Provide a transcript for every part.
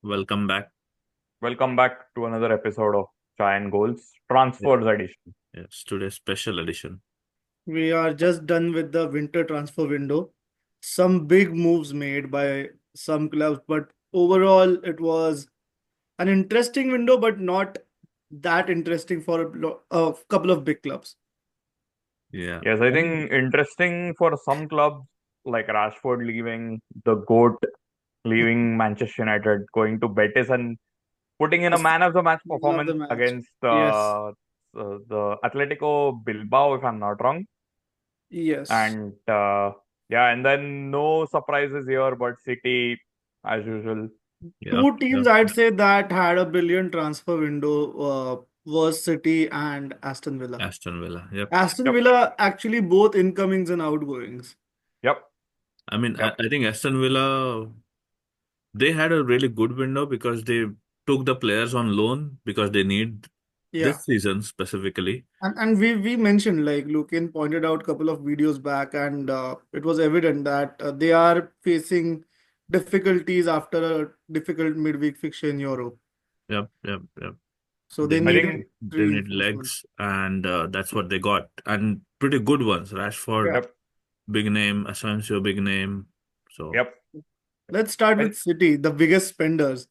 Welcome back. Welcome back to another episode of Chai and Goals Yeah. Transfers Edition. Yes, today's special edition. We are just done with the winter transfer window. Some big moves made by some clubs, but overall, it was an interesting window, but not that interesting for a couple of big clubs. Yeah. Yes, I I mean, think interesting for some clubs like Rashford leaving, the GOAT leaving Manchester United, going to Betis and putting in a Yes, man of the match man of the performance match. against Yes, the Atletico Bilbao, if I'm not wrong. yes. And yeah, and then no surprises here, but City, as usual. yeah, Two yeah, teams I'd yeah. say that had a brilliant transfer window was City and Aston Villa. Aston Villa. Yep. Aston Yep, Villa actually both incomings and outgoings. yep, I mean, I, yep. I think Aston Villa, they had a really good window because they took the players on loan because they need Yeah. this season specifically. And we mentioned, like Lukin pointed out a couple of videos back, and it was evident that they are facing difficulties after a difficult midweek fixture in Europe. Yep, yep, yep. So They they I need needed think, they need reinforcement. legs, and that's what they got. And pretty good ones. Rashford, Yeah. yep, big name. Asensio, big name. So, yep, Let's start I, with City, the biggest spenders,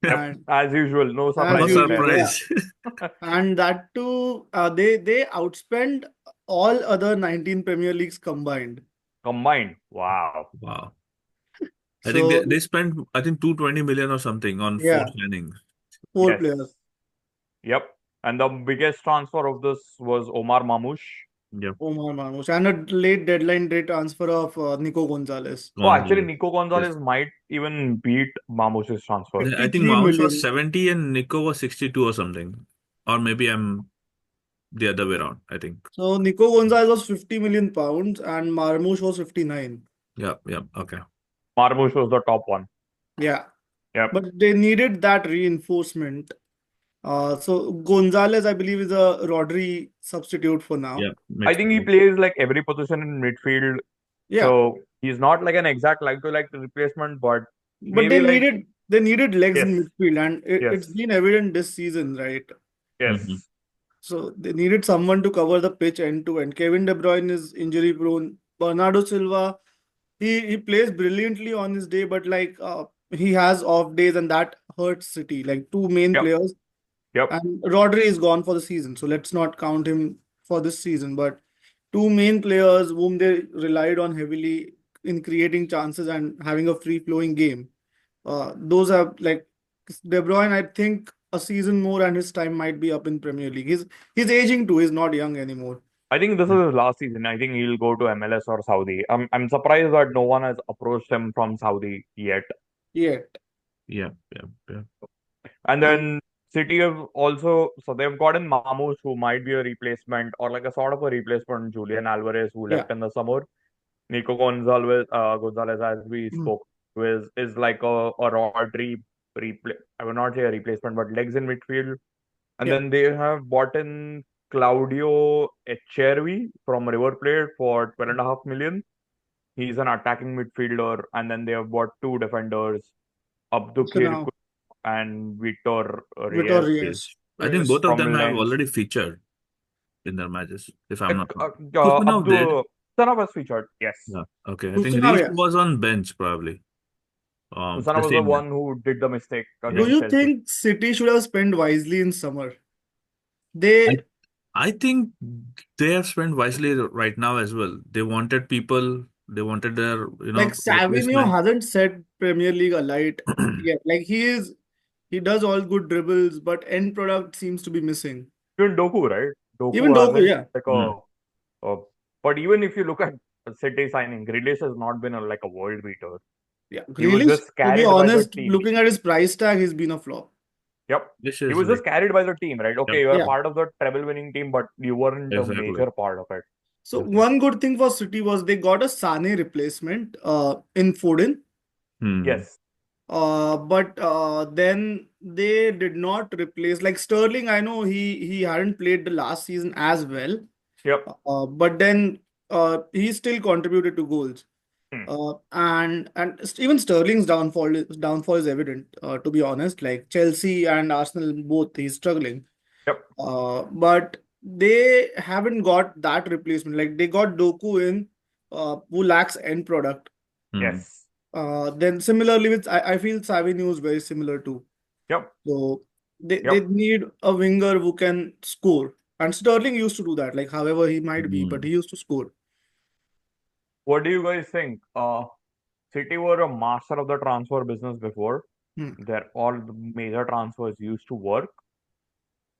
yep. and As usual, no as no surprises usual, there. yeah. surprise. And that too, they outspend all other 19 Premier Leagues combined. Combined. Wow. Wow. I think they, So they spent, I think, 220 million or something on four yeah, signings. four Yes. players. Yep. And the biggest transfer of this was Omar Mamouche. Yep. Omar Marmoush and a late deadline day transfer of Nico Gonzalez. Oh, actually, Gonzalez. Nico Yes. Gonzalez might even beat Mamouche's transfer. I think 53 Mount was million. 70 and Nico was 62 or something. Or maybe I'm the other way around, I think. So Nico Gonzalez was 50 million pounds and Marmoush was 59. Yeah, yeah, okay. Marmouche was the top one. Yeah. Yep. But they needed that reinforcement. So Gonzalez, I believe, is a Rodri substitute for now. Yeah, I makes think he sense. plays like every position in midfield. Yeah. So he's not like an exact like to like replacement, but But maybe like, they needed legs yes, in midfield, and it's yes, been evident this season, right? Hmm. yes. So they needed someone to cover the pitch end to end. Kevin De Bruyne is injury prone. Bernardo Silva, he plays brilliantly on his day, but he has off days, and that hurts City. Like two main Yep, players, yep, and Rodri is gone for the season, so let's not count him for this season. But two main players whom they relied on heavily in creating chances and having a free flowing game. Those are like De Bruyne. I think a season more and his time might be up in Premier League. He's aging too. He's not young anymore. I think this is his last season. I think he'll go to MLS or Saudi. I'm surprised that no one has approached him from Saudi yet. Yet. Yeah, yeah, yeah. And And then City have also, so they've gotten Mamouche, who might be a replacement or like a sort of a replacement, Julian Alvarez, who yeah. left in the summer. Nico Gonzalez, as we Mm. spoke, is like a Rodri I would not say a replacement, but legs in midfield. And Yeah. then they have bought in Claudio Echervi from River Plate for 12.5 million. He's an attacking midfielder. And then they have bought two defenders, So Abdukir now and Vitor Vitor Reyes. Reyes. Yes. I think Reyes. both of From them have Lens. already featured in their matches, if I'm Like, not wrong. Kusunov did. Usana was featured. Yes. Yeah. Okay. I think Kusunov, Reese yeah. was on bench probably. Usana The was the same guy. one who did the mistake Do Yeah. against you Chelsea. think City should have spent wisely in summer? I They I think they have spent wisely right now as well. They wanted people, they wanted their, like Savinio replacement. hasn't set Premier League alight yet. Like he does all good dribbles, but end product seems to be missing. Even Doku, right? Even Doku Doku, hasn't yeah. like Hmm. a but even if you look at City signing, Grealish has not been like a world beater. Yeah. He was Grealish, just to be carried by the honest, team. looking at his price tag, he's been a flop. Yep. This He is was just like, carried by the team, right? Okay, yep, you are Yeah. part of the treble winning team, but you weren't a exactly. major part of it. So Okay. one good thing for City was they got a Sane replacement in Foden. Hmm. Yes. But then they did not replace like Sterling. I know he hadn't played the last season as well, Yep. but then he still contributed to goals. Hmm. And even Sterling's downfall is evident. To be honest, like Chelsea and Arsenal both, he's struggling. Yep. But they haven't got that replacement. Like they got Doku in, who lacks end product. Hmm. Yes. Then similarly with I feel Savinio is very similar too. Yep. So they Yep. need a winger who can score. And Sterling used to do that. Like however he might be, but Hmm. he used to score. What do you guys think? City were a master of the transfer business before. Hmm. All the major transfers used to work.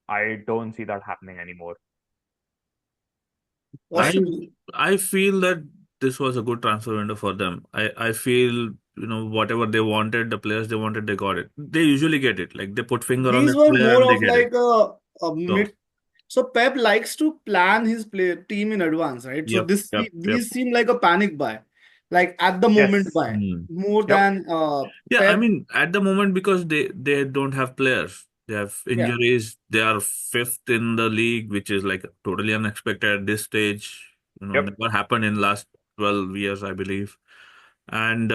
I don't see that happening anymore. I Possibly. I feel that this was a good transfer window for them. I feel, whatever they wanted, the players they wanted, they got it. They usually get it. Like they put finger on These that were player more and they of get it. like a So mid. So Pep likes to plan his play team in advance, right? So yep, yep, yep. these seem like a panic buy, like at the moment Yes. buy, Hmm. more Yep. than Yeah, I Pep. mean, at the moment because they don't have players. They have Yeah, injuries. They are fifth in the league, which is like totally unexpected at this stage. Yep. Never happened in last 12 years, I believe. And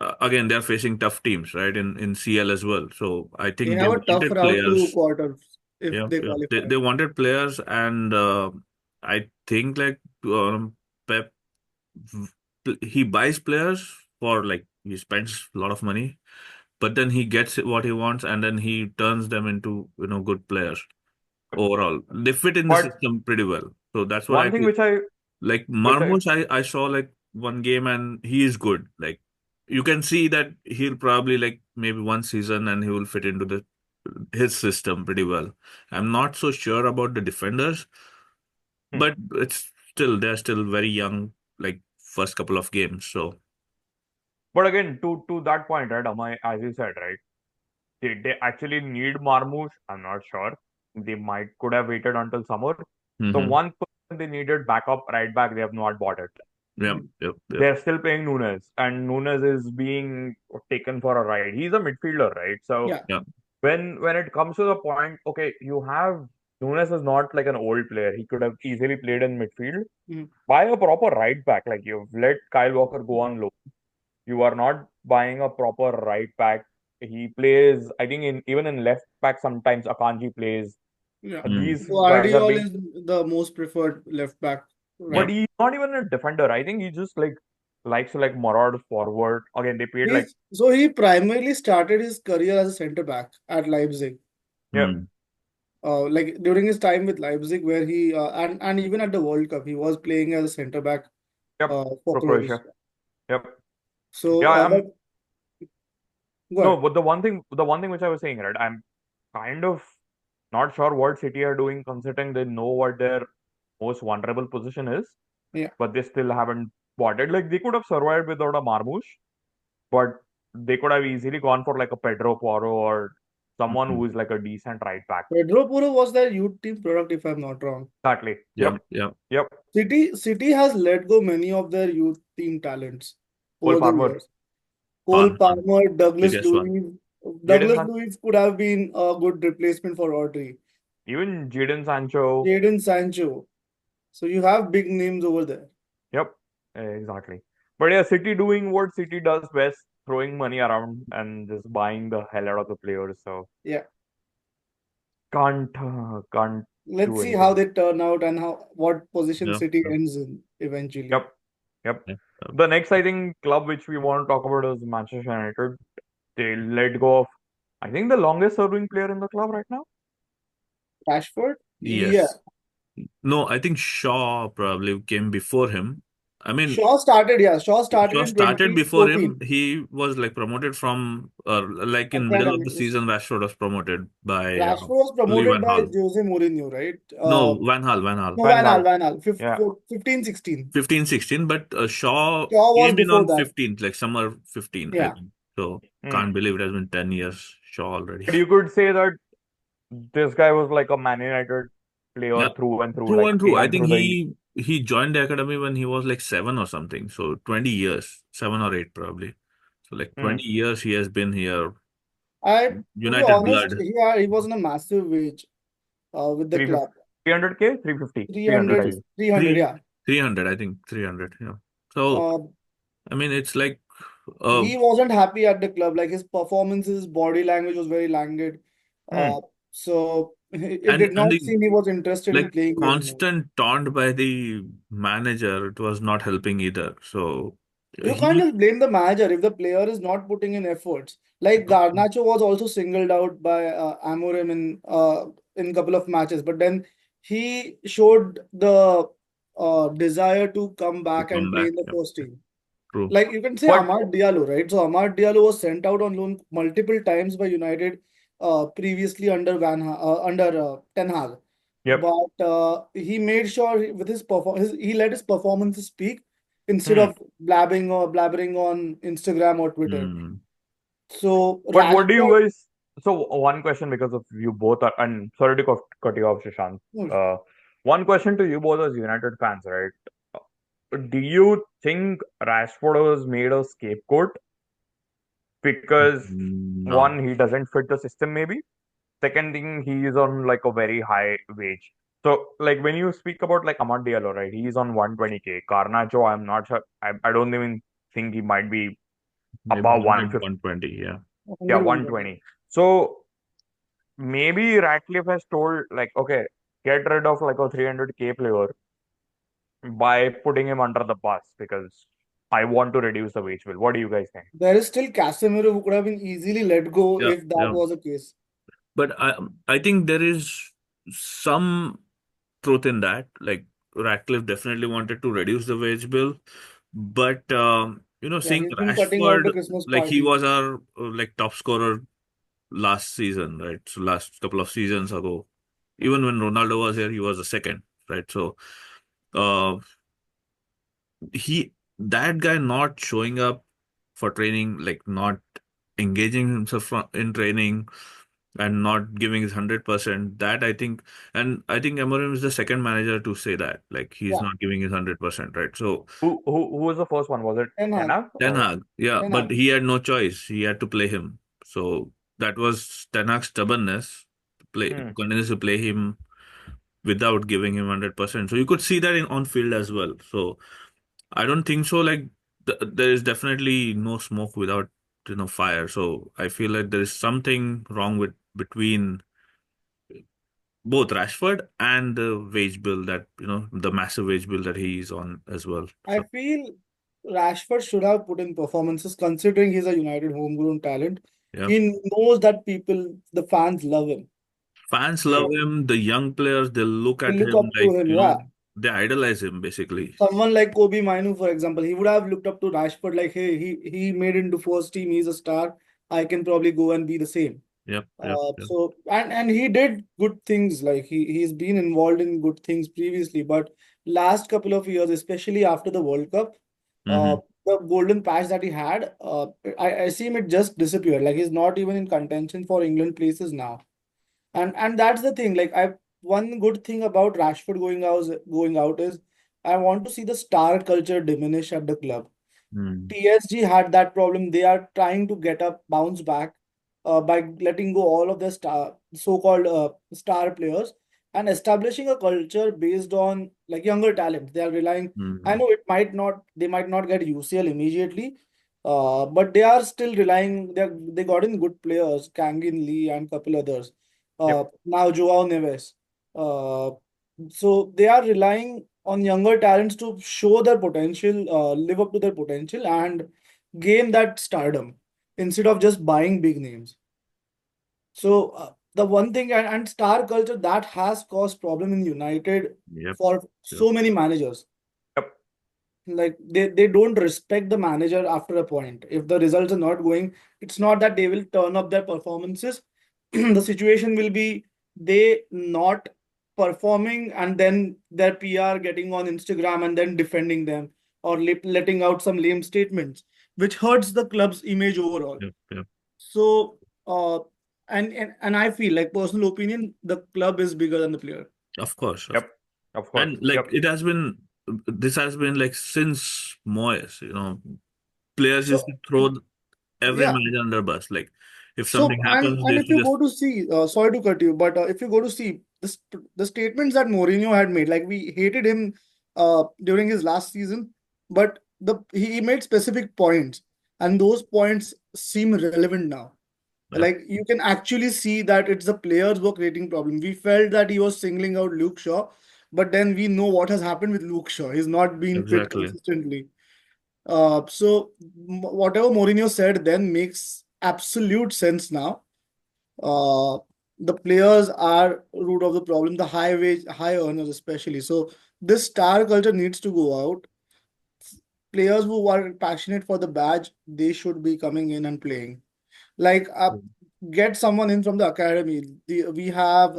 again, they're facing tough teams, right? In CL as well. So I they think they have a tough wanted route to players. quarters if Yeah, they yeah. They qualify. they wanted players, and I think like Pep, he buys players for like he spends a lot of money, but then he gets what he wants, and then he turns them into good players. Overall, they fit in the But system pretty well. So that's what I one thing feel. Like which I, Marmoush, I saw like one game and he is good. Like you can see that he'll probably like maybe one season and he will fit into the his system pretty well. I'm not so sure about the defenders, hmm. but they're still very young, like first couple of games. So But again, to that point, right, Amay, as you said, right, did they actually need Marmoush? I'm not sure. They might could have waited until summer. The hmm, one person they needed backup right back, they have not bought it. yep, Mhm. yep, yep, They're still paying Nunes, and Nunes is being taken for a ride. He's a midfielder, right? So Yeah, yep. when it comes to the point, okay, you have Nunes is not like an old player. He could have easily played in midfield. Mhm. Buy a proper right back. Like you've let Kyle Walker go on loan. You are not buying a proper right back. He plays, I think, in even in left back sometimes Akanji plays. yeah. Mm, These guys are Guardiol being, is the most preferred left back but right yep. now. he's not even a defender. I think he just like likes to like maraud forward. Again, they paid like He primarily started his career as a center back at Leipzig. yeah, Mm, Like during his time with Leipzig, where he and even at the World Cup, he was playing as a center back yep, for for Croatia. Croatia. Yep. So, Yeah, I'm but go no, ahead. but the one thing which I was saying, right? I'm kind of not sure what City are doing, considering they know what their most vulnerable position is, Yeah, but they still haven't bought it. Like they could have survived without a Marmoush, but they could have easily gone for like a Pedro Porro or someone mm, who is like a decent right back. Pedro Porro was their youth team product, if I'm not wrong. Exactly. yep, Yep. yep. Yep. City has let go many of their youth team talents Cole over the Farmer, years. Cole Palmer, Palmer, Douglas biggest one. Luiz. Jadon Douglas San Luiz could have been a good replacement for Rodri. even Jadon Sancho. Jadon Sancho. So you have big names over there. Yep. Exactly. But yeah, City doing what City does best, throwing money around and just buying the hell out of the players. So Yeah. can't Let's do see how anything. they turn out and what position Yep, City yep, ends in eventually. Yep. Yep. yep, yep. The next, I think, club which we want to talk about is Manchester United. They let go of, I think, the longest serving player in the club right now. Rashford? Yeah. Yes. No, I think Shaw probably came before him. I mean, Shaw started Shaw in started before him. 2014 He was like promoted from, like in middle of academy. the season, Rashford was promoted by Rashford was Louis promoted Van by Gaal. Jose Mourinho, right? No, Van Gaal, Van Gaal. No, Van Gaal. Van Gaal. Yeah. 15, 16. 15, 16, but Shaw Shaw was came in before on that. 15th, like summer 15, I Yeah. think. So Hmm. can't believe it has been 10 years, Shaw already. But you could say that this guy was like a Man United player Yeah, through and through, through like and through. I came think through the. he joined the academy when he was like 7 or something. So 20 years, 7 or 8 probably. So like Hmm. 20 years he has been here. To be United honest, blood. he was on a massive wage with the 350, club. 300K, 350, 300, I 300, think. 300, Three yeah. 300, I think 300. Yeah. So Uh, I mean, it's like, uh, He wasn't happy at the club. Like his performances, body language was very languid. Hmm. So it and did and not the seem he was interested in like playing there anymore. constant taunt by the manager, it was not helping either. So You can't he, just blame the manager if the player is not putting in efforts. Like Garnacho was also singled out by Amorim in couple of matches, but then he showed the desire to come to back and come play back. in the Yeah, first team. true. Like you can say But Amad Diallo, right? So Amad Diallo was sent out on loan multiple times by United previously under Ten Hag, yep. but he made sure with his performance, he let his performances speak instead Hmm. of blabbering on Instagram or Twitter. Hmm. So But what do you Rashford, guys? So one question, because of you both are, and sorry to cut you off, Shashank. Uh, one question to you both as United fans, right? Do you think Rashford was made a scapegoat because No. one, he doesn't fit the system, maybe? Second thing, he is on like a very high wage. So, like when you speak about like Amad Diallo, right? He's on 120K. Garnacho, I'm not sure. I don't even think he might be Maybe above 100, 150. 120. Yeah. Yeah, 100. 120. So maybe Ratcliffe has told like, okay, get rid of like a 300K player by putting him under the bus because I want to reduce the wage bill. What do you guys think? There is still Casemiro who could have been easily let go Yeah. if that Yeah. was the case. But I think there is some truth in that. Like Ratcliffe definitely wanted to reduce the wage bill, but Yeah, seeing he's been cutting out Rashford, the Christmas like he party. was our like top scorer last season, right? So last couple of seasons ago, even when Ronaldo was here, he was the second, right? So uh, he that guy not showing up for training, like not engaging himself in training and not giving his 100%. That I think Amorim is the second manager to say that, like he's Yeah, not giving his 100%, right? So Who was the first one? Was it Ten Hag, Tenag Ten or Hag, yeah, Ten but Hag. he had no choice. He had to play him. So that was Ten Hag's stubbornness to play, hmm. continues to play him without giving him 100%. So you could see that in on field as well. So I don't think so. Like there is definitely no smoke without fire. So I feel like there is something wrong with between both Rashford and the wage bill that the massive wage bill that he is on as well. I So feel Rashford should have put in performances considering he's a United homegrown talent. yeah, He knows that the fans love him. fans love True. So him. The young players, they look they at look him up to like him. Yeah. they idolize him basically. Someone like Kobe Minu, for example, he would have looked up to Rashford like, hey, he made it into first team. He's a star. I can probably go and be the same. Yep, yep, yep. So and he did good things. Like he's been involved in good things previously, but last couple of years, especially after the World Cup, uh, Hmm. the golden patch that he had, I see him it just disappeared. Like he's not even in contention for England places now. And that's the thing. Like I one good thing about Rashford going out is I want to see the star culture diminish at the club. Hmm. PSG had that problem. They are trying to get up, bounce back by letting go all of the so-called star players and establishing a culture based on like younger talent. They are relying. I Hmm. know they might not get UCL immediately, but they are still relying. They got in good players, Kangin Lee and couple others. Yep. Now Joao Neves. Uh, so they are relying on younger talents to show their potential, live up to their potential, and gain that stardom instead of just buying big names. So the one thing and star culture that has caused problem in United Yep, for yep. so many managers. Yep. Like they don't respect the manager after a point. If the results are not going, it's not that they will turn up their performances. The situation will be they not performing and then their PR getting on Instagram and then defending them or letting out some lame statements, which hurts the club's image overall. Yep, yep. So and I feel like personal opinion, the club is bigger than the player. Of course, Yep. Of course. and like Yep. this has been like since Moyes, players used to So throw every yeah. manager under bus. Like if So something and happens, they and used if to you just go to see, sorry to cut you, but if you go to see the statements that Mourinho had made, like we hated him during his last season, but he made specific points, and those points seem relevant now. Yep. Like you can actually see that it's the players who are creating problem. We felt that he was singling out Luke Shaw, but then we know what has happened with Luke Shaw. He's not been fit Exactly. consistently. So whatever Mourinho said then makes absolute sense now. Uh, the players are root of the problem, the high wage, high earners especially. So this star culture needs to go out. Players who are passionate for the badge, they should be coming in and playing. Like get someone in from the academy. We have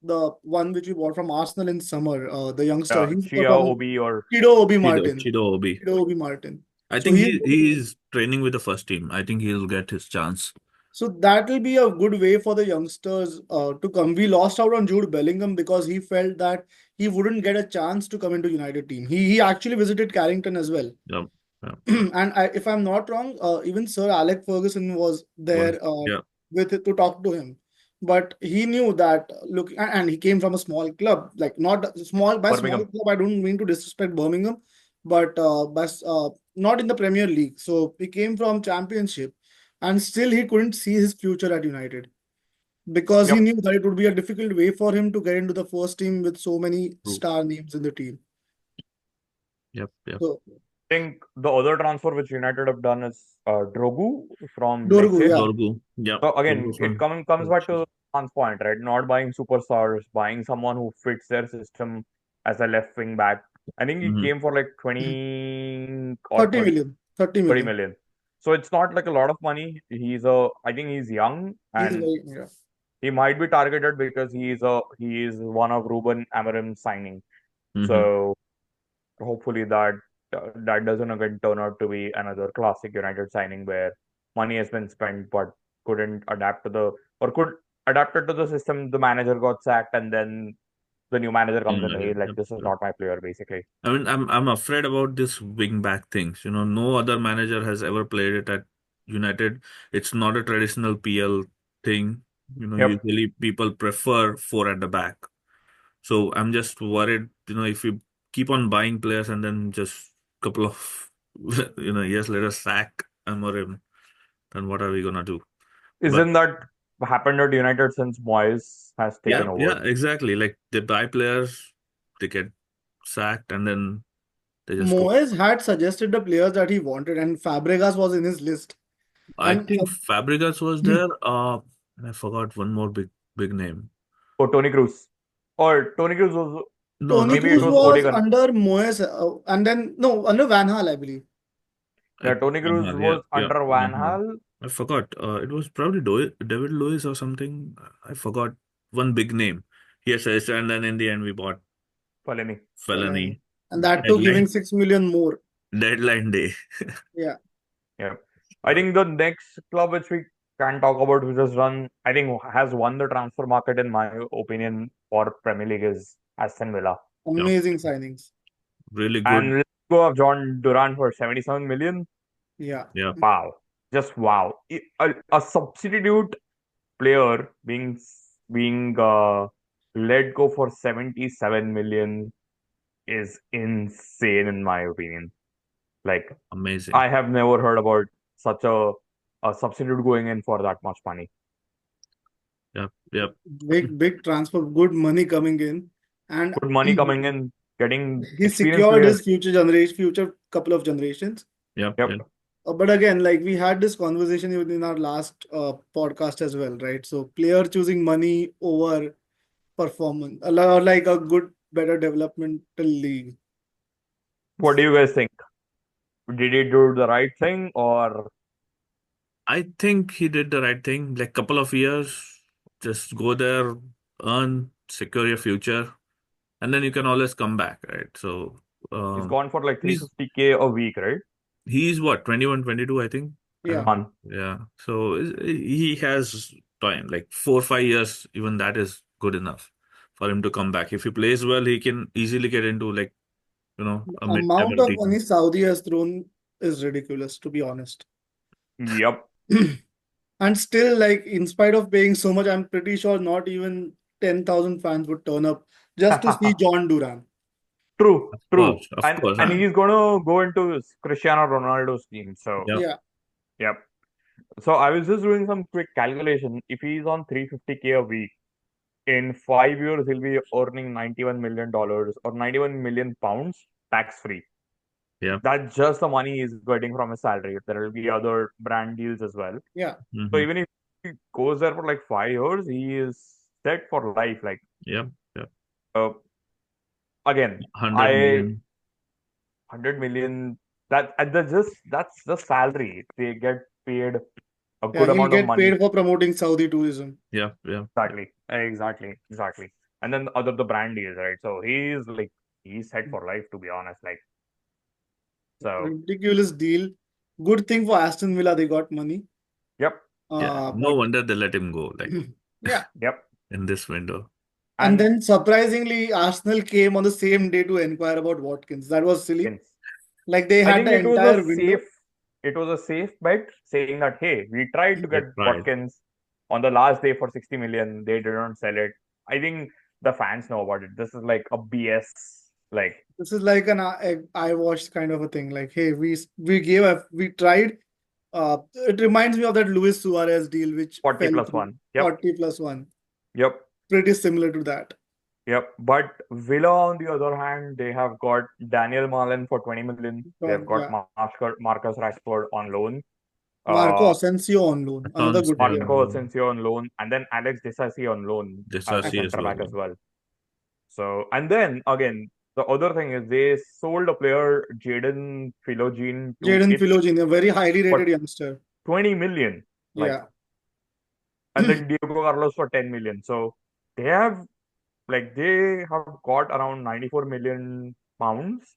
the one which we bought from Arsenal in summer. The youngster, he's Chia from Obi or Chido Obi Chido, Martin. Chido Obi. Chido Obi Martin. I So think he's he's training with the first team. I think he'll get his chance. So that will be a good way for the youngsters to come. We lost out on Jude Bellingham because he felt that he wouldn't get a chance to come into United team. He actually visited Carrington as well. Yep. Yep. And if I'm not wrong, even Sir Alec Ferguson was there Yeah. with to talk to him. But he knew that look, and he came from a small club, like not small by small Birmingham. club. I don't mean to disrespect Birmingham, but not in the Premier League. So he came from Championship, and still he couldn't see his future at United because he Yep. knew that it would be a difficult way for him to get into the first team with so many True. star names in the team. Yep. Yep. So I think the other transfer which United have done is Drogu from Dorgu, Lecce. yeah. Dorgu. Yeah. So again, Dorgu it from comes back to Lecce. Han's point, right? Not buying superstars, buying someone who fits their system as a left wing back. I think he Mhm. came for like 20 or 30 million. 30 30 million. million. So it's not like a lot of money. I think he's young He's and very, yeah. he might be targeted because he is one of Ruben Amorim's signing. Mhm. So hopefully that doesn't again turn out to be another classic United signing where money has been spent but couldn't adapt to the or could adapt it to the system. The manager got sacked and then the new manager comes in. Hey, like Yep. this is Yep. not my player, basically. I mean, I'm afraid about this wing back things. No other manager has ever played it at United. It's not a traditional PL thing. Yep. Usually people prefer four at the back. So I'm just worried, if we keep on buying players and then just couple of years later sack Amorim, then what are we gonna do? But Isn't that happened at United since Moyes has taken over? yeah, exactly. Like they buy players, they get sacked, and then they just go. Moyes had suggested the players that he wanted, and Fabregas was in his list. I And think Fabregas was there. And I forgot one more big name. Oh, Tony Cruz. Or Tony Cruz was No, Tony not maybe it Cruz was Tony. was Odegaard. under Moyes, and then no, under Van Gaal, I believe. Yeah, Tony Van Cruz Gaal, yeah, was yeah, under Van Van Gaal. Gaal. I forgot. It was probably David Lewis or something. I forgot one big name. Yes, yes, and then in the end we bought Fellaini. Felony. And that too giving Deadline 6 million more. deadline day. Yeah. Yeah. I think the next club which we can talk about, which has run, I think has won the transfer market in my opinion for Premier League is Aston Villa. Yeah, Amazing signings. really good. And let's go of John Duran for 77 million. Yeah. Yeah, Wow. Just wow. A substitute player being let go for 77 million is insane in my opinion. Like amazing. I have never heard about such a substitute going in for that much money. Yep, yep. Big transfer, good money coming in. And Good money coming in, getting he experienced secured his players. future couple of generations. Yep, Yep. yep. But again, like we had this conversation even in our last podcast as well, right? So player choosing money over performance, or like a good, better developmental league. What do you guys think? Did he do the right thing or I think he did the right thing. Like couple of years, just go there, earn, secure your future, and then you can always come back, right? So he's gone for like he's 350K a week, right? he's what, 21, 22, I think. Yeah. One. Yeah. So he has time, like 4 or 5 years, even that is good enough for him to come back. If he plays well, he can easily get into like, a The amount mid-level of money team. Saudi has thrown is ridiculous, to be honest. Yep. And still, like, in spite of paying so much, I'm pretty sure not even 10,000 fans would turn up just to see John Duran. True, Of true. course, of And course. and he's gonna go into Cristiano Ronaldo's team. So Yeah. Yeah. yep. So I was just doing some quick calculation. If he's on 350K a week, in 5 years he'll be earning $91 million or 91 million pounds tax free. Yeah. That's just the money he's getting from his salary. There will be other brand deals as well. Yeah. So Hmm. even if he goes there for like 5 years, he is set for life. Like Yeah. Yeah. uh, again, 100 I million. 100 million. That's the salary. They get paid a Yeah. good He'll amount of get money. paid for promoting Saudi tourism. Yeah. Yeah. Exactly. And then the brand deals, right? So he's set for life, to be honest. Like so, Ridiculous deal. Good thing for Aston Villa, they got money. yep, Yeah. No But wonder they let him go like yeah. yep. in this window. And And then surprisingly, Arsenal came on the same day to inquire about Watkins. That was silly. Watkins. Like they I had think the entire window. it was a safe bet saying that hey, we tried to They get tried. Watkins on the last day for 60 million. They did not sell it. I think the fans know about it. This is like a BS. Like This is like an eyewash kind of a thing. Like, hey, we tried. It reminds me of that Luis Suarez deal, which 40 fell plus through. 1. Yep, 40+1. yep, Pretty similar to that. yep. But Villa, on the other hand, they have got Daniel Malen for 20 million. They've got Yeah. Marcus Rashford on loan. Marco Uh, Asensio on loan. Another Sounds good yeah. player. Marco Asensio on loan, and then Alex Disasi on loan as a Disasi as centre back well. as well. So, and then again, the other thing is they sold a player, Jaden Philogene, to Jadon Ipswich Philogene, a very highly rated for youngster. 20 million. Like, Yeah. and then Diego Carlos for 10 million. So they have they have got around 94 million pounds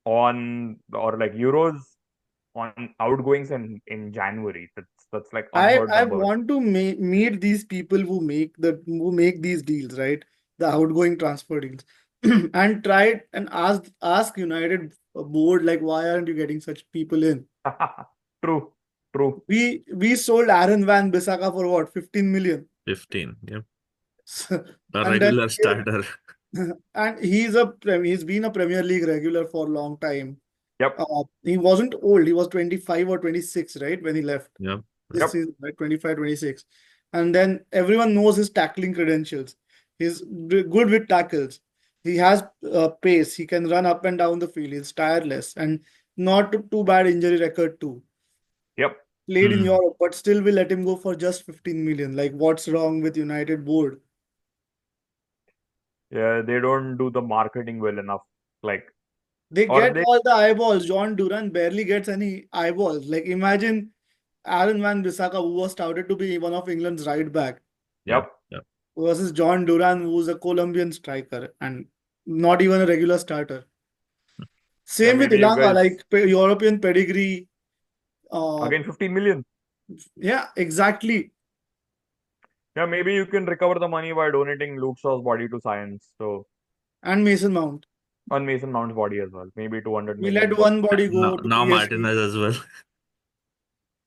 on or like euros on outgoings in January. That's like unheard I numbers. want to meet these people who make these deals, right? The outgoing transfer deals, and try and ask United board like, why aren't you getting such people in? True, true. We sold Aaron Van Bissaka for what, 15 million? 15. Yep. A And then regular starter. and he's been a Premier League regular for a long time. Yep, He wasn't old. He was 25 or 26, right, when he left Yep. this yep, season, right? 25, 26. And then everyone knows his tackling credentials. He's good with tackles. He has pace. He can run up and down the field. He's tireless and not too bad injury record too. yep. Played in Hmm. Europe, but still we let him go for just 15 million. Like, what's wrong with United board? Yeah, they don't do the marketing well enough. Like, They or get they, all the eyeballs. John Duran barely gets any eyeballs. Like, imagine Aaron Van Bissaka, who was touted to be one of England's right back, Yep. yep, Yep. versus John Duran, who's a Colombian striker and not even a regular starter. yeah, Same with maybe you Ilanga, guys, like European pedigree. again, 15 million. Yeah, exactly. Yeah, maybe you can recover the money by donating Luke Shaw's body to science. So, And Mason Mount. on Mason Mount's body as well. Maybe 200 We let million. one body Now, go to now PSV. Martinez as well.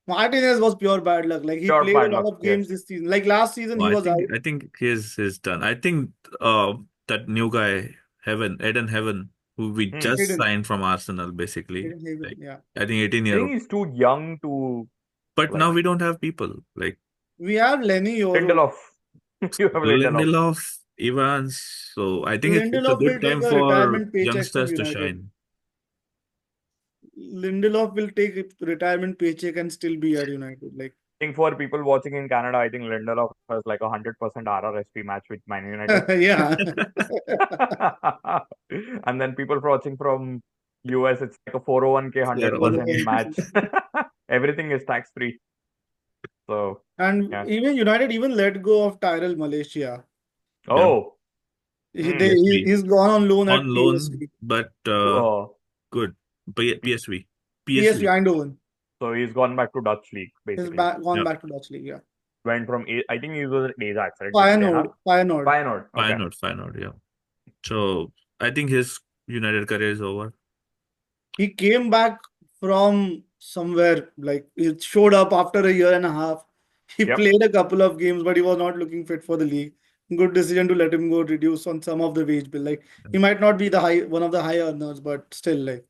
Martinez was pure bad luck. Like, he Pure played a bad lot luck. of Yes. games this season. Like last season, No, he was out. I think his done. I think that new guy, Eden Heaven, who we just Hmm. Hayden. signed from Arsenal, basically. Hayden, Like yeah. I think 18 I year think old. he's too young to But now like we don't have people. Like We have Lenny Yoro. Lindelof. You have Lindelof. Lindelof, Evans. So I think it's a Lindelof will good take time a for retirement paycheck from youngsters to United. shine. Lindelof will take a retirement paycheck and still be at United. Like, I think for people watching in Canada, I think Lindelof has like 100% RRSP match with Man United. yeah. And then people watching from US, it's like a 401k For 100% 401. match. Everything is tax free. So And yeah. even United even let go of Tyrell Malaysia. Yeah, Oh, PSV He's gone on loan at on loan, PSV. but oh. good. PSV, PSV Eindhoven. So he's gone back to Dutch league He's basically. gone Yeah, back to Dutch league. Yeah. Went from I think he was at Ajax, right? With Ten Hag. Feyenoord. Feyenoord. Feyenoord. Okay. Feyenoord. Yeah. So I think his United career is over. He came back from somewhere. Like, he showed up after a year and a half. He Yep. played a couple of games, but he was not looking fit for the league. good decision to let him go, reduce on some of the wage bill. Like he might not be the one of the high earners, but still, like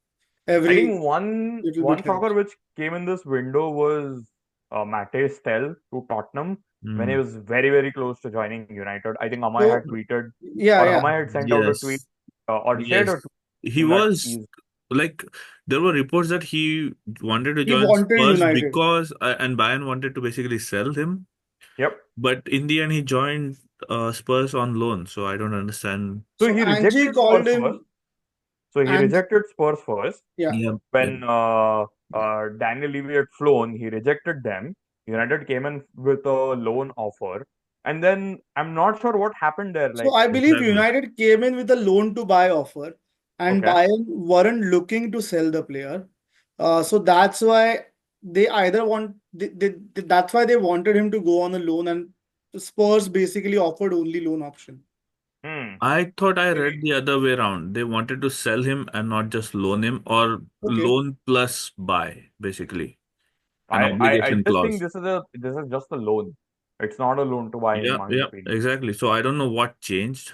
I every think one little bit one soccer helps. which came in this window was Matej Tel to Tottenham when he Mm. was very close to joining United. I think Amai had So tweeted yeah, or yeah. Amai had sent out a tweet Yes, or shared a yes. tweet He saying that was he's like there were reports that he wanted to He join wanted Spurs United. because and Bayern wanted to basically sell him, yep. but in the end he joined Spurs on loan. So I don't understand. So So he Angie rejected called Spurs first. him, So he and rejected Spurs first. yeah. Yeah, yeah. When Daniel Levy had flown, he rejected them. United came in with a loan offer, and then I'm not sure what happened there. So Like, I believe Exactly. United came in with a loan to buy offer, and okay, Bayern weren't looking to sell the player. So that's why they either that's why they wanted him to go on a loan, and Spurs basically offered only loan option. hmm, I thought I read maybe. the other way around. They wanted to sell him and not just loan him, or Okay. loan plus buy, basically. An I obligation just think clause. this is just a loan. It's not a loan to buy, in Yeah, my yeah, opinion. exactly. So I don't know what changed,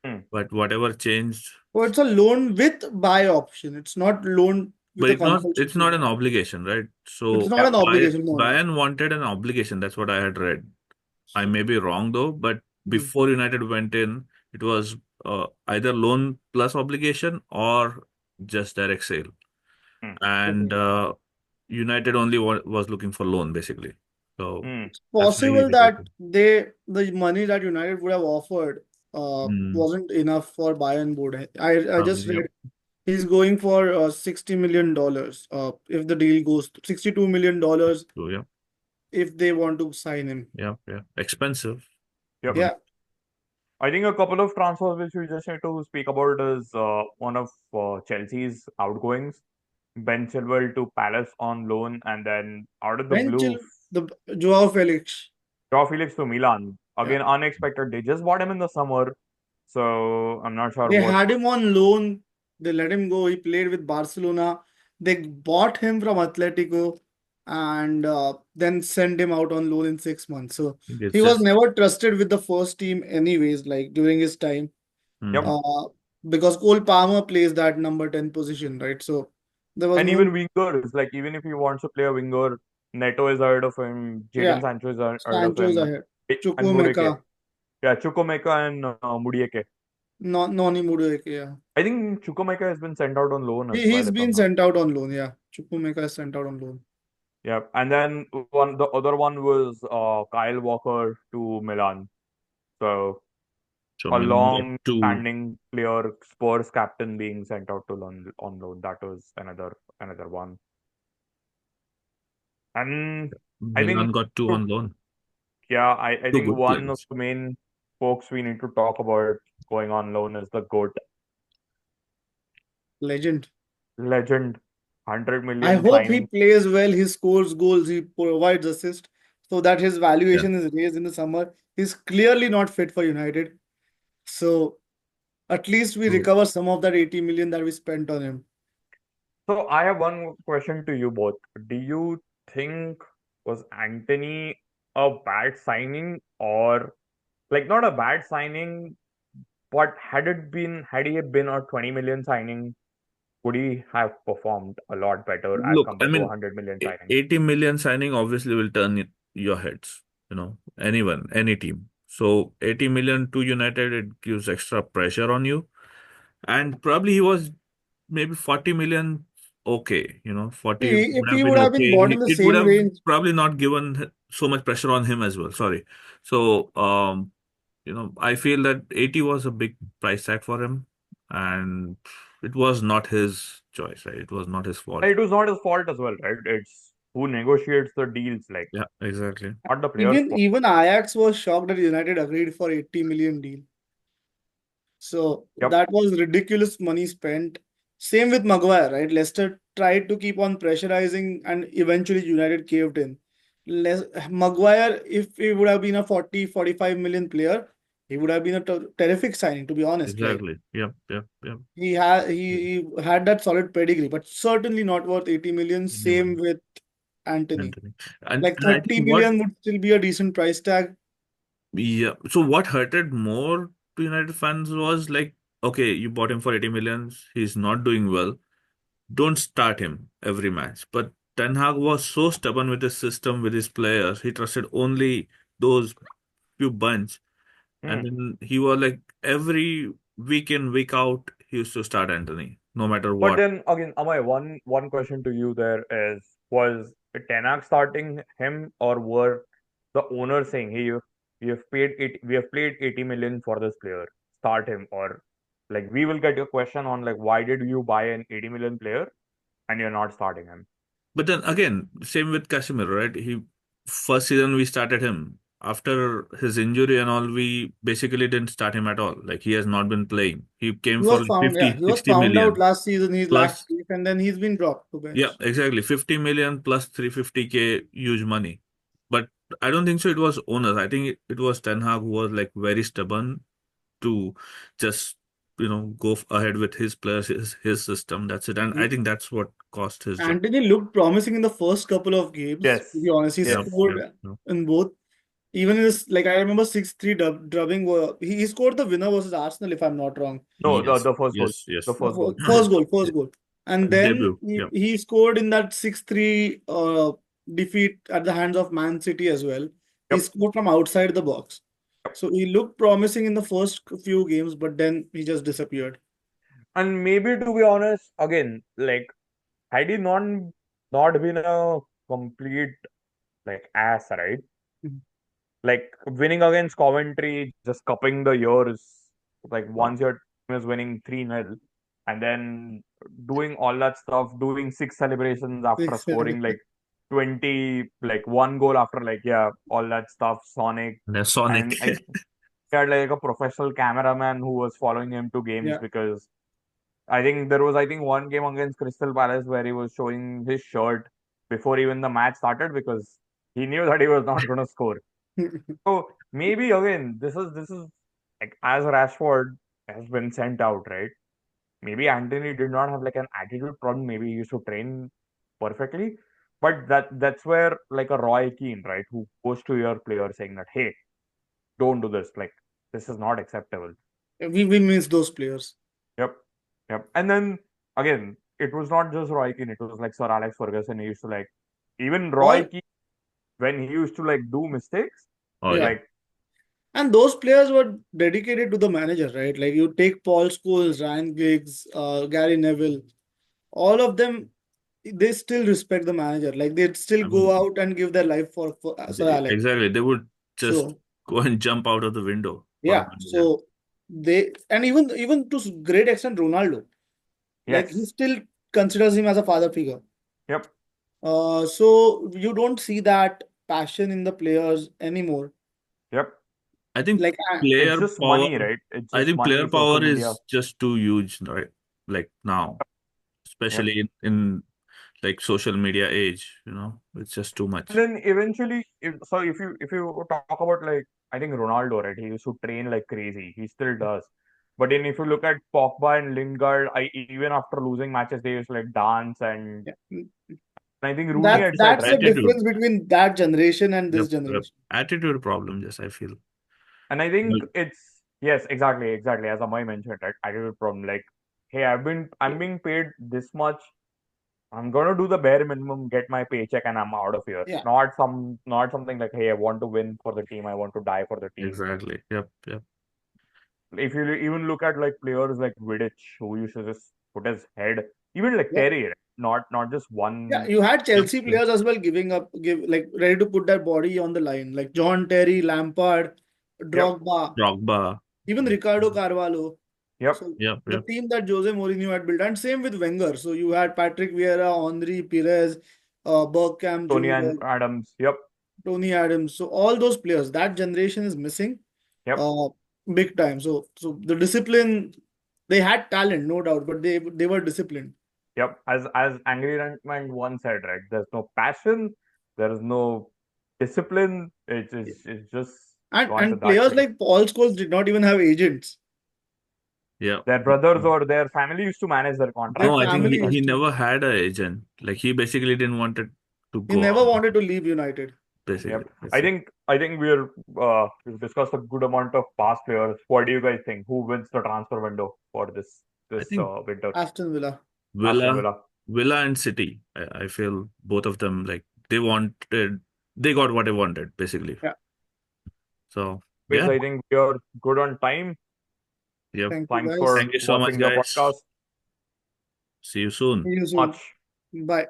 Hmm. but whatever changed, So it's a loan with buy option. It's not loan but with a compulsory it's not loan. an obligation, right? It's So not Yeah. an obligation. No, no. Bayern wanted an obligation. That's what I had read. I may be wrong though, but Hmm. before United went in, it was either loan plus obligation or just direct sale. Hmm. And Okay. United only was looking for loan basically. So Hmm. that's why he Possible that rejected. the money that United would have offered Mm, wasn't enough for Bayern board. I probably, just yeah. read he's going for $60 million. If the deal goes to $62 million So yeah, if they want to sign him. yeah, yeah. Expensive, Yep. but Yeah, I think a couple of transfers which we just need to speak about is one of Chelsea's outgoings. Ben Chilwell to Palace on loan, and then out of the Ben blue, Chil the Joao Felix. Joao Felix to Milan. Yeah, Again, unexpected. They just bought him in the summer, so I'm not sure they what. had him on loan. They let him go. He played with Barcelona. They bought him from Atletico and then sent him out on loan in 6 months. So it's he was just never trusted with the first team, anyways, like during his time. Yep. mm, Uh, because Cole Palmer plays that number 10 position, right? So there was And no, even wingers, like even if he wants to play a winger, Neto is ahead of him, yeah, Jadon Sancho is ahead of Sancho's him, ahead. and Mudeke. Chukwuemeka, Yeah, Chukwuemeka and Mudieke. no, Noni Madueke, yeah. I think Chukwuemeka has been sent out on loan as well, He's if been I'm not. sent out on loan, yeah. Chukwuemeka is sent out on loan. Yeah, and then the other one was Kyle Walker to Milan. So so a Milan got two. long-standing player, Spurs captain being sent out to loan on loan. That was another one. And I think Milan got two on loan. yeah, I Two think good one of players. the main folks we need to talk about going on loan is the GOAT Legend. legend, 100 I million hope he signing. plays well, he scores goals, he provides assists so that his Yeah. valuation is raised in the summer. He's clearly not fit for United. So at least we So recover some of that 80 million that we spent on him. So I have one question to you both. Do you think was Anthony a bad signing or like not a bad signing, but had he been a 20 million signing, would he have performed a lot better as look, I compared to a mean, 100 million signing? 80 million signing obviously will turn your heads, anyone, any team. So 80 million to United, it gives extra pressure on you. And probably he was maybe 40 million okay, 40 See, if would have he been would have been okay. bought in the It would same have range, probably not given so much pressure on him as well. Sorry. So, I feel that 80 was a big price tag for him, and it was not his choice, right? It was not his fault. And it was not his fault as well, right? It's who negotiates the deals, like Yeah, exactly. not the player's even fault. even Ajax was shocked that United agreed for 80 million deal. So Yep. that was ridiculous money spent. Same with Maguire, right? Leicester tried to keep on pressurizing and eventually United caved in. Maguire, if he would have been a 40-45 million player, he would have been a terrific signing, to be honest. Like Exactly. Yep, yep, yep. he had that solid pedigree, but certainly not worth 80 million. Same Anyone, with Anthony. Anthony. Like And I 30 think what million would still be a decent price tag. Yeah. So what hurted more to United fans was like, okay, you bought him for 80 millions. He's not doing well. Don't start him every match. But Ten Hag was so stubborn with his system, with his players. He trusted only those few bunch. And Hmm. then he was like every week in, week out, he used to start Anthony, no matter But what. then again, Amay, one question to you there is, was Ten Hag starting him, or were the owners saying, hey, we have paid 80 million for this player, start him? Or like, we will get your question on like, why did you buy an 80 million player and you're not starting him? But then again, same with Casemiro, right? He first season we started him. After his injury and all, we basically didn't start him at all. Like he has not been playing. He came for like Yeah, 50, he was 60 found out million last season. He's lacked plus. pace, and then he's been dropped to Yeah, bench. exactly. 50 million plus 350K huge money. But I don't think so. It was owners. I think it was Ten Hag who was like very stubborn to just go ahead with his players, his system. That's it. And I think that's what cost his job. Anthony looked promising in the first couple of games. To be Yes, honest, he Yep, yes. scored yep, yep. in both. Even his, like, I remember 6-3 drubbing. He scored the winner versus Arsenal, if I'm not wrong. No, Yes, the first goal, yes, the yes. first goal. First goal. And then Debut. he, Yep. he scored in that 6-3 defeat at the hands of Man City as well. He Yep. scored from outside the box. So he looked promising in the first few games, but then he just disappeared. And maybe to be honest, again, like, had he not been a complete like ass, right? Mhm. Like winning against Coventry, just cupping the years, like once your team is winning 3-0, and then doing all that stuff, doing 6 celebrations after scoring like 20, like one goal after, like, yeah, all that stuff, Sonic. That's And Sonic. I think he had like a professional cameraman who was following him to games, Yeah. because I think there was, I think, one game against Crystal Palace where he was showing his shirt before even the match started, because he knew that he was not going to score. So maybe again, this is like, as Rashford has been sent out, right? Maybe Anthony did not have like an attitude problem. Maybe he used to train perfectly, but that's where like a Roy Keane, right, who goes to your player saying that, hey, don't do this. Like, this is not acceptable. We miss those players. Yep, yep. And then again, it was not just Roy Keane. It was like Sir Alex Ferguson. He used to like, even Roy All Keane, when he used to like do mistakes, Oh Yeah. yeah. like, And those players were dedicated to the manager, right? Like you take Paul Scholes, Ryan Giggs, Gary Neville, all of them, they still respect the manager. Like they'd still I go mean, out and give their life for Sir Alex. exactly. They would just So go and jump out of the window for a yeah, manager. so they, and even to great extent Ronaldo, like he yes, still considers him as a father figure. yep. So you don't see that passion in the players anymore. Yep. I think Like It's player just power. money, right? It's I just think player money, social power media. is just too huge, right? Like now, Yep. especially in like social media age, it's just too And much. then eventually, if you talk about like, I think Ronaldo, right? He used to train like crazy. He still does. But then if you look at Pogba and Lingard, even after losing matches, they used to like dance, and yeah, I think Rooney that's had said, that's the right? Attitude. difference between that generation and this Yep, yep. generation. Attitude problem, just I feel. And I think But it's, yes, exactly, exactly, as Amay mentioned, right? Attitude problem. Like, hey, I'm being paid this much. I'm gonna do the bare minimum, get my paycheck, and I'm out of here. Yeah. Not something like, hey, I want to win for the team, I want to die for the team. exactly. Yep, yep. If you even look at like players like Vidic, who used to just put his head, even like Yeah. Terry, right? Not just Yeah, one. you had Yep, Chelsea yep. players as well give like ready to put their body on the line, like John Terry, Lampard, Yep, Drogba, Drogba. even Ricardo Carvalho. yep, So Yep, the yep. team that Jose Mourinho had built, and same with Wenger. So you had Patrick Vieira, Henry Perez, Bergkamp Tony Jr., and Adams. Yep, Tony Adams. So all those players, that generation is missing, yep, uh, big time. So the discipline, they had talent, no doubt, but they were disciplined. yep. As Angry Rantman once said, right? There's no passion, there is no discipline. It's just gone to And that players place. like Paul Scholes did not even have agents. Yeah. Their brothers or their family used to manage their Their No, contracts. I think family he used to. never had an agent. Like he basically didn't want it to He go never on. wanted to leave United. basically. Yep. That's I it. think we've discussed a good amount of past players. What do you guys think? Who wins the transfer window for this I think winter? Aston Villa. Aston Villa, Villa. Villa and City. I feel both of them like they got what they wanted basically. Yeah. So Guys, yeah, I think we are good on time. yep. Thank you, Thanks guys. for Thank you so much, watching the guys. podcast. See you soon. See you soon. Much. Bye.